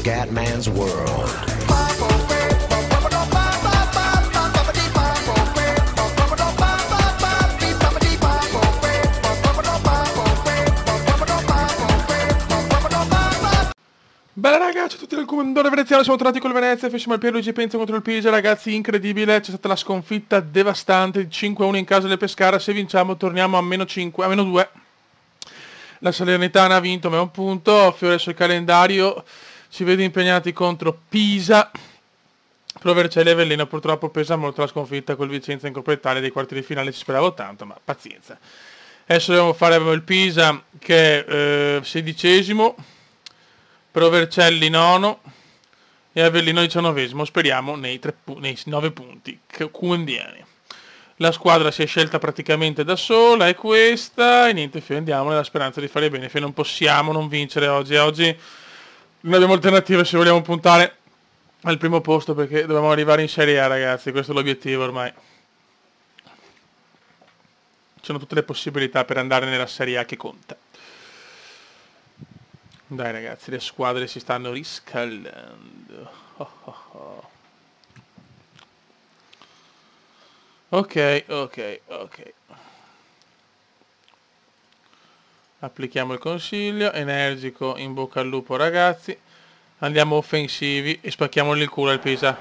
Scatman's World. Bella ragazzi, tutti del Comandore Veneziano, siamo tornati col Venezia, facciamo il Pierluigi Penzo contro il Pisa, ragazzi, incredibile, c'è stata la sconfitta devastante di 5-1 in casa del Pescara, se vinciamo torniamo a meno 2. La Salernitana ha vinto, ma è un punto, fiore sul calendario, ci vede impegnati contro Pisa, Pro Vercelli e Avellino, purtroppo pesa molto la sconfitta col Vicenza in Coppa Italia dei quarti di finale, ci speravo tanto, ma pazienza. Adesso dobbiamo fare il Pisa che è 16esimo, Pro Vercelli 9 e Avellino 19esimo, speriamo nei 9 punti quindiani. La squadra si è scelta praticamente da sola, è questa, e niente, andiamo nella speranza di fare bene, non possiamo non vincere oggi non abbiamo alternative se vogliamo puntare al primo posto, perché dobbiamo arrivare in Serie A, ragazzi, questo è l'obiettivo ormai. Ci sono tutte le possibilità per andare nella Serie A che conta. Dai ragazzi, le squadre si stanno riscaldando. Ok. Applichiamo il consiglio, energico, in bocca al lupo ragazzi. Andiamo offensivi e spacchiamogli il culo al Pisa.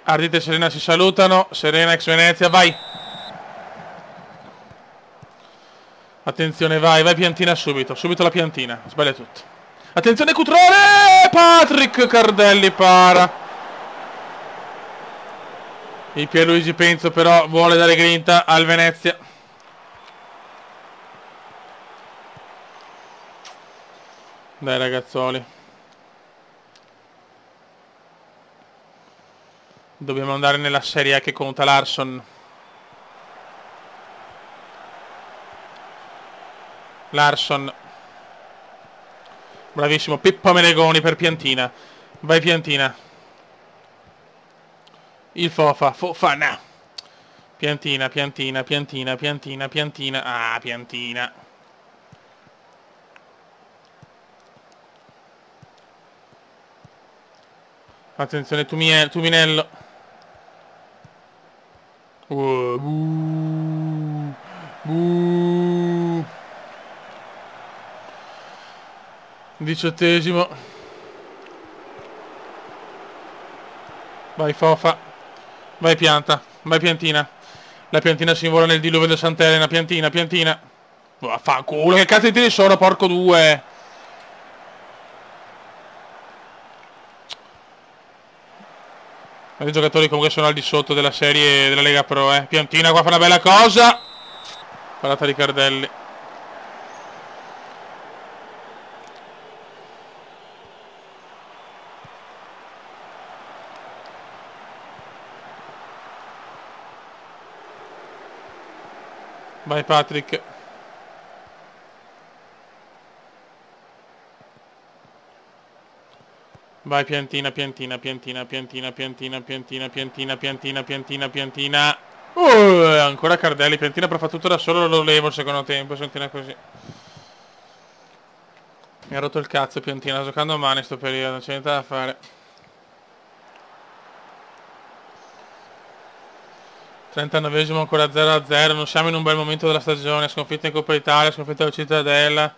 Ardite e Serena si salutano, Serena ex Venezia, vai! Attenzione, vai piantina subito la piantina, sbaglia tutto. Attenzione Cutrone! Patrick Cardelli para. Il Pierluigi Penzo però vuole dare grinta al Venezia. Dai ragazzoli. Dobbiamo andare nella Serie A che conta, Larsson. Bravissimo, Pippo Menegoni per Piantina. Vai Piantina. Il Fofana. Piantina. Ah, Piantina. Attenzione Tuminello. 18esimo. Vai Fofa. Vai Piantina. La Piantina si invola nel diluvio del Sant'Elena. Piantina. Vaffanculo, che cazzo di tiri sono, porco due. I giocatori comunque sono al di sotto della serie della Lega Pro, Piantina qua fa una bella cosa. Parata di Cardelli. Vai Patrick. Vai Piantina. Ancora Cardelli, Piantina però fa tutto da solo, lo levo il secondo tempo, se continua così. Mi ha rotto il cazzo Piantina, giocando a mani sto periodo, non c'è niente da fare. 39esimo ancora 0-0, non siamo in un bel momento della stagione, sconfitta in Coppa Italia, sconfitta alla Cittadella.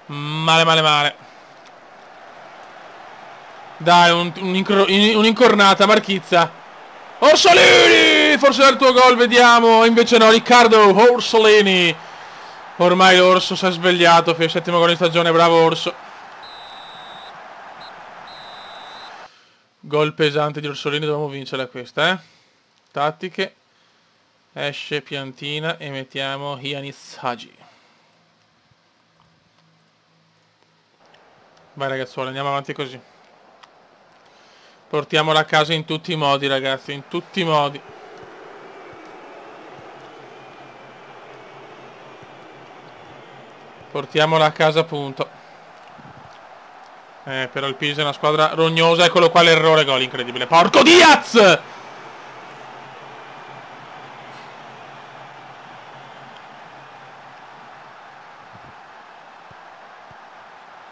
Male. Dai, un'incornata, Marchizza. Orsolini! Forse è il tuo gol, vediamo. Invece no, Riccardo Orsolini. Ormai l'Orso si è svegliato, per il 7° gol in stagione, bravo Orso. Gol pesante di Orsolini, dobbiamo vincere questa, Tattiche. Esce Piantina e mettiamo Yanis Hagi. Vai ragazzuoli, andiamo avanti così. Portiamola a casa in tutti i modi, ragazzi, in tutti i modi. Portiamola a casa, appunto. Però il Pisa è una squadra rognosa, eccolo qua l'errore, gol incredibile. Porco Diaz!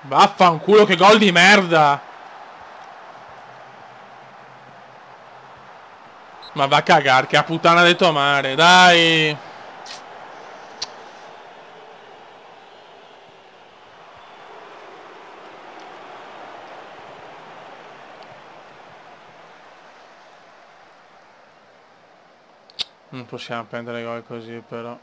Vaffanculo, che gol di merda. Ma va a cagare, che a puttana del tuo mare, dai. Non possiamo prendere gol così, però.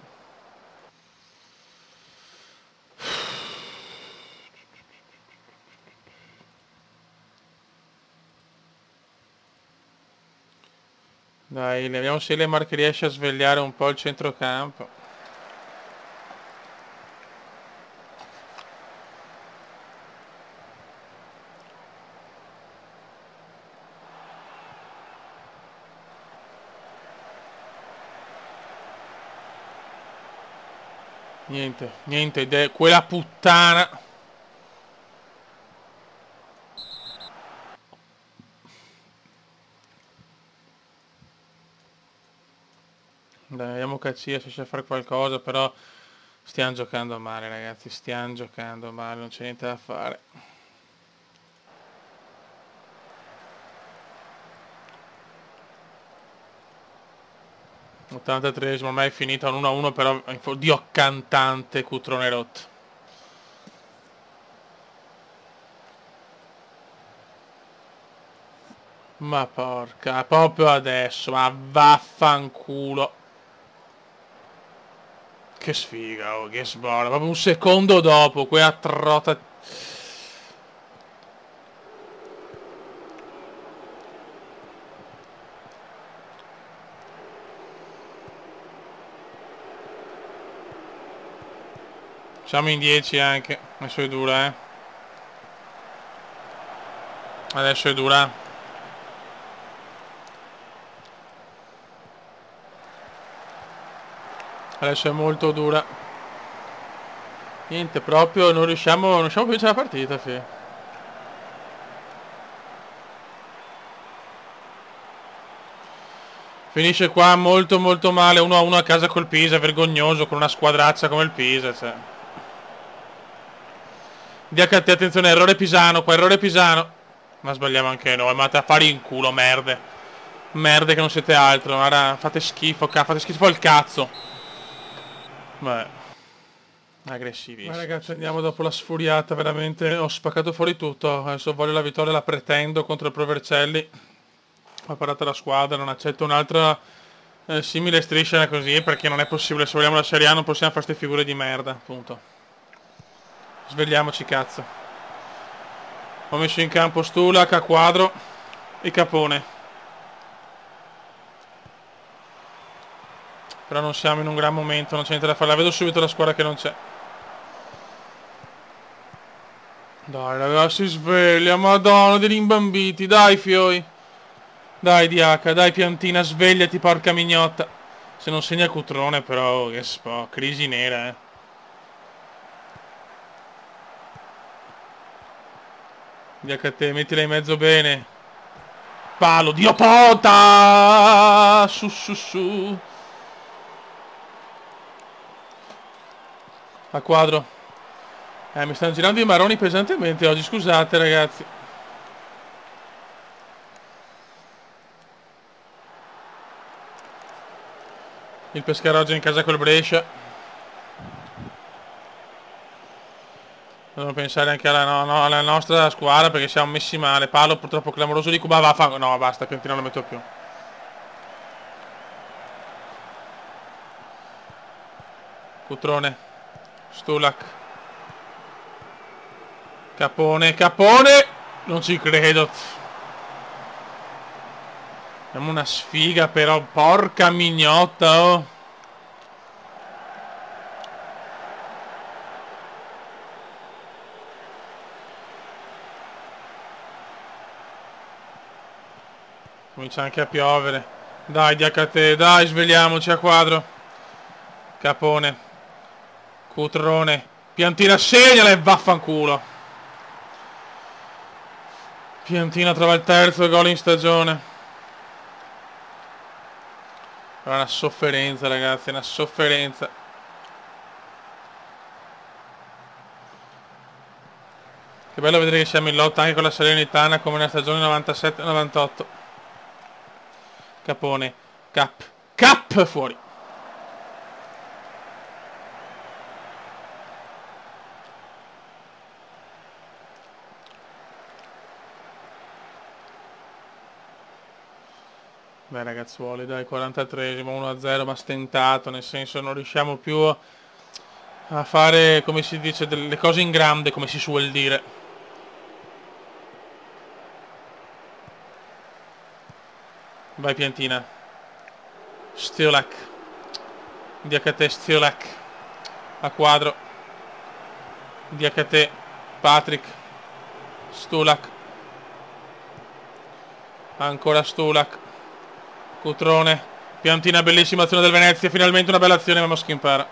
Dai, vediamo se Lemar riesce a svegliare un po' il centrocampo. Niente, niente, quella puttana. Dai, vediamo Cacia se riesce a fare qualcosa, però stiamo giocando male, ragazzi, stiamo giocando male, non c'è niente da fare. 83esimo, ormai è finita un 1-1, però Dio cantante Cutrone rotto. Ma porca, proprio adesso, ma vaffanculo. Che sfiga, oh, che sbora, proprio un secondo dopo, quella trota. Siamo in 10 anche, adesso è dura, Adesso è dura. Adesso è molto dura. Niente, proprio non riusciamo più a vincere la partita, sì. Finisce qua molto molto male, 1-1 a casa col Pisa, vergognoso, con una squadraccia come il Pisa, cioè. DHT, attenzione, errore Pisano, qua errore Pisano. Ma sbagliamo anche noi, ma te a fare in culo, merde. Merde che non siete altro, guarda, fate schifo, fate schifo al cazzo. Vabbè. Aggressivissimo. Ma ragazzi, andiamo dopo la sfuriata, veramente ho spaccato fuori tutto. Adesso voglio la vittoria, la pretendo contro il Provercelli. Ho parlato la squadra, non accetto un'altra simile striscia così, perché non è possibile, se vogliamo la Serie A non possiamo fare queste figure di merda, appunto. Svegliamoci, cazzo. Ho messo in campo Stulak a quadro e Capone. Però non siamo in un gran momento, non c'è niente da fare. La vedo subito la squadra che non c'è. Dai ragazzi, sveglia, madonna degli imbambiti, dai fioi. Dai DH, dai piantina, svegliati porca mignotta. Se non segna Cutrone però, che crisi nera, DHT, mettila in mezzo bene. Palo, Dio pota! Su su su. A quadro. Mi stanno girando i maroni pesantemente oggi, scusate ragazzi. Il Pescara oggi è in casa col Brescia. Devo pensare anche alla nostra squadra perché siamo messi male. Palo purtroppo clamoroso di Cuba. No, basta, piantina non lo metto più. Cutrone. Stulak. Capone, Capone! Non ci credo. Abbiamo una sfiga però, porca mignotta, oh. Comincia anche a piovere. Dai DHT, dai, svegliamoci a quadro. Capone. Cutrone. Piantina, segnala e vaffanculo. Piantina trova il terzo gol in stagione. È una sofferenza ragazzi, è una sofferenza. Che bello vedere che siamo in lotta anche con la Salernitana come nella stagione 97-98. Capone. Cap fuori. Beh ragazzuoli, dai, 43esimo, 1-0, ma stentato, nel senso non riusciamo più a fare, come si dice, delle cose in grande, come si suol dire. Vai Piantina. Stiolak. Diakate Stiolak. A quadro. Diakate. Patrick. Stulak. Ancora Stulak. Cutrone. Piantina, bellissima azione del Venezia. Finalmente una bella azione, ma Mosca impara.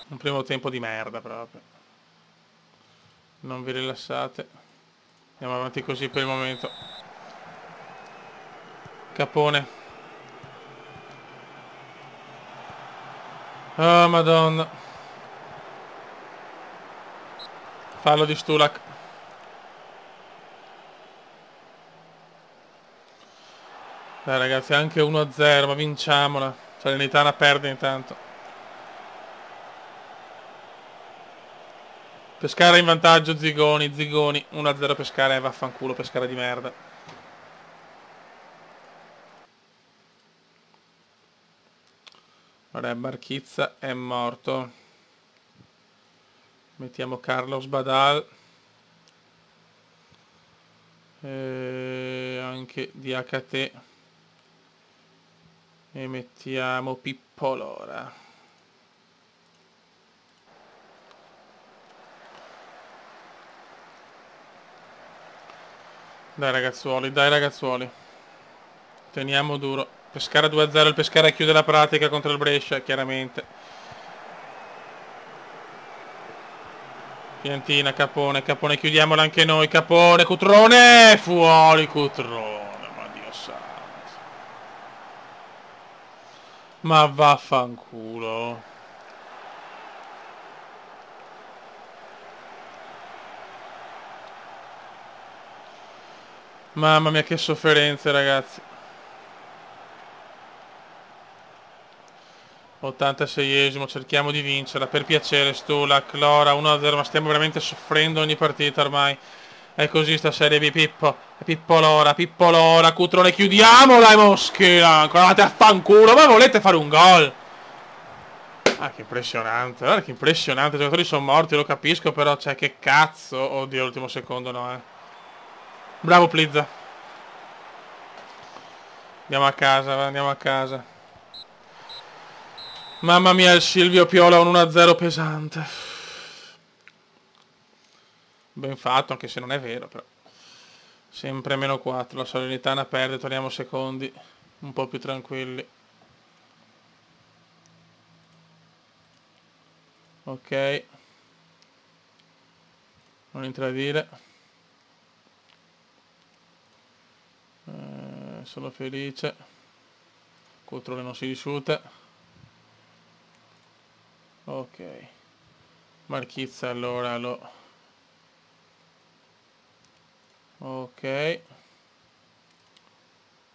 Un primo tempo di merda proprio. Non vi rilassate. Andiamo avanti così per il momento. Capone. Oh madonna. Fallo di Stulak. Dai ragazzi, anche 1-0, ma vinciamola. Salernitana perde intanto. Pescara in vantaggio, Zigoni. 1-0 Pescara e vaffanculo, Pescara di merda. Ora Barchizza è morto. Mettiamo Carlos Badal. Anche DHT. E mettiamo Pippo Lora. Dai ragazzuoli. Teniamo duro. Pescara 2-0, il Pescara chiude la pratica contro il Brescia, chiaramente. Piantina, Capone, chiudiamola anche noi, Capone, Cutrone, fuori Cutrone, ma Dio santo. Ma vaffanculo. Mamma mia che sofferenze ragazzi. 86esimo, cerchiamo di vincerla, per piacere Stulak, Lora, 1-0, ma stiamo veramente soffrendo ogni partita ormai. È così sta serie B, Pippo Lora, Cutrone, chiudiamola e Moschera, ancora andate a fanculo, ma volete fare un gol? Ah, che impressionante, guarda che impressionante, i giocatori sono morti, lo capisco, però, cioè, che cazzo, oddio, l'ultimo secondo no, Bravo Plizza. Andiamo a casa, andiamo a casa. Mamma mia, il Silvio Piola un 1-0 pesante. Ben fatto, anche se non è vero, però. Sempre meno 4, la Salernitana perde, torniamo secondi. Un po' più tranquilli. Ok. Non intradire. Sono felice. Cutrone non si disciute. Ok. Marchizza allora lo... Ok.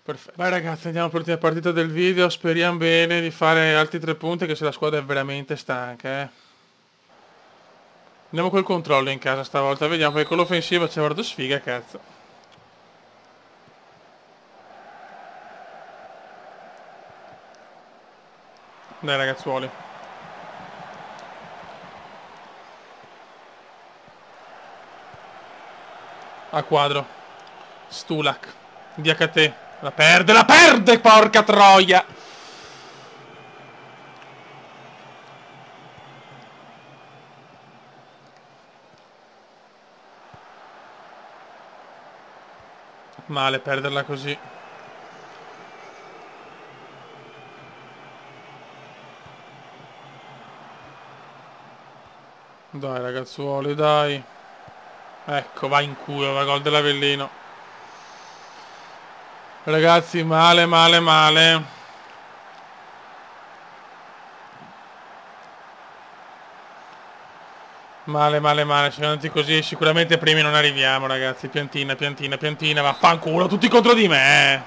Perfetto. Vai ragazzi, andiamo per l'ultima partita del video. Speriamo bene di fare altri 3 punti, che se la squadra è veramente stanca, Andiamo col controllo in casa stavolta. Vediamo, perché con l'offensiva c'è guarda sfiga, cazzo. Dai ragazzuoli. A quadro. Stulak. DHT. La perde, porca troia! Male perderla così. Dai ragazzuoli, dai. Ecco, va in culo, la gol dell'Avellino. Ragazzi, male. Male, male, male, se andati così sicuramente primi non arriviamo, ragazzi. Piantina, piantina, piantina, vaffanculo, tutti contro di me.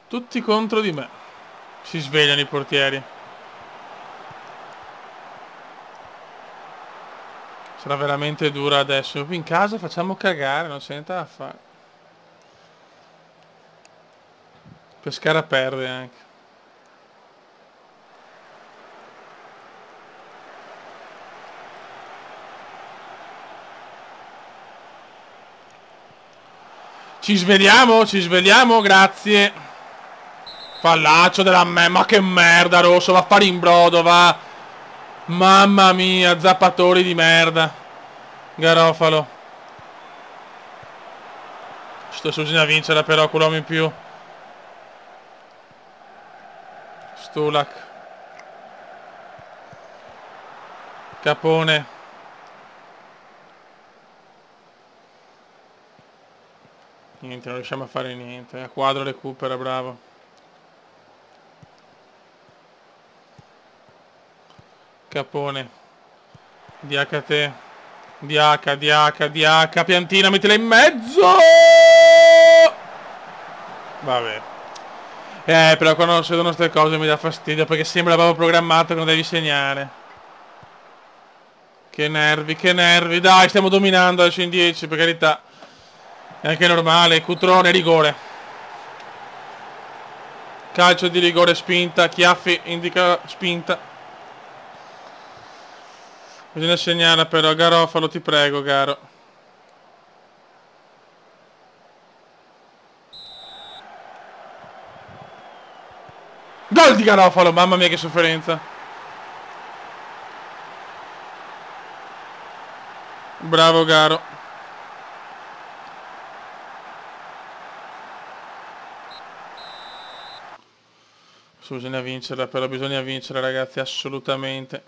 Tutti contro di me. Si svegliano i portieri. Sarà veramente dura adesso. Qui in casa facciamo cagare, non c'è niente da fare. Pescara perde anche. Ci svegliamo, grazie. Fallaccio della me, ma che merda Rosso, va a fare in brodo, va. Mamma mia, zappatori di merda. Garofalo. Sto bisogna vincerla però, quell'uomo in più. Stulak. Capone. Niente, non riusciamo a fare niente. A quadro recupera, bravo. Capone. DHT. DH. Piantina, mettila in mezzo! Vabbè. Però quando succedono queste cose mi dà fastidio perché sembra proprio programmato che non devi segnare. Che nervi. Dai, stiamo dominando adesso in 10, per carità. È anche normale. Cutrone, rigore. Calcio di rigore, spinta. Chiaffi indica spinta. Bisogna segnare però. Garofalo, ti prego, Garo. Gol di Garofalo, mamma mia che sofferenza. Bravo Garo. Bisogna vincerla, però bisogna vincere ragazzi, assolutamente.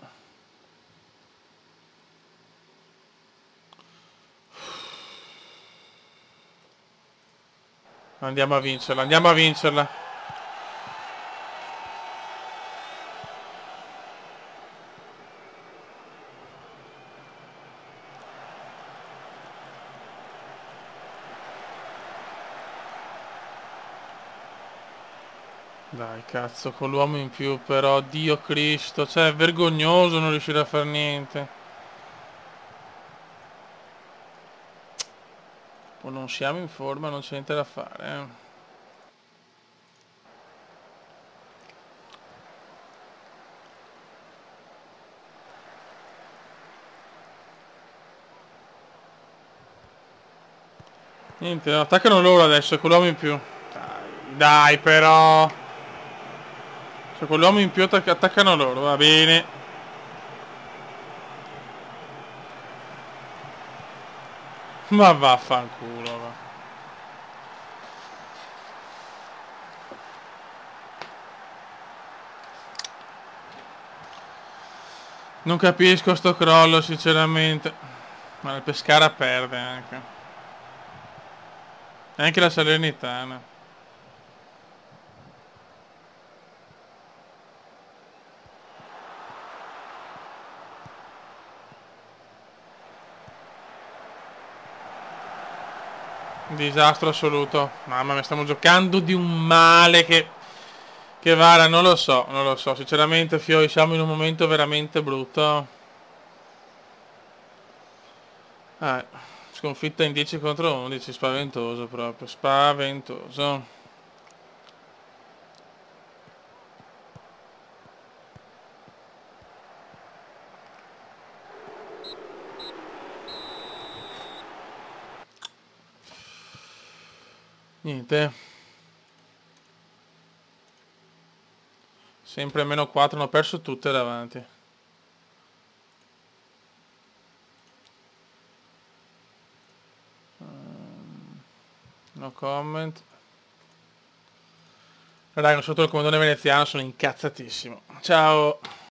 Andiamo a vincerla. Dai cazzo, con l'uomo in più però, Dio Cristo, cioè è vergognoso non riuscire a fare niente. O non siamo in forma, non c'è niente da fare. Niente, attaccano loro adesso, con l'uomo in più. Dai però. Cioè con l'uomo in più attaccano loro, va bene. Ma vaffanculo, va. Non capisco sto crollo sinceramente. Ma il Pescara perde anche. Anche la Salernitana. Disastro assoluto. Mamma mia, stiamo giocando di un male che vara, non lo so. Sinceramente, Fiori, siamo in un momento veramente brutto. Sconfitta in 10 contro 11, spaventoso proprio, spaventoso. Niente. Sempre meno 4, hanno perso tutte davanti. No comment. Raga, sotto il comandone veneziano sono incazzatissimo. Ciao.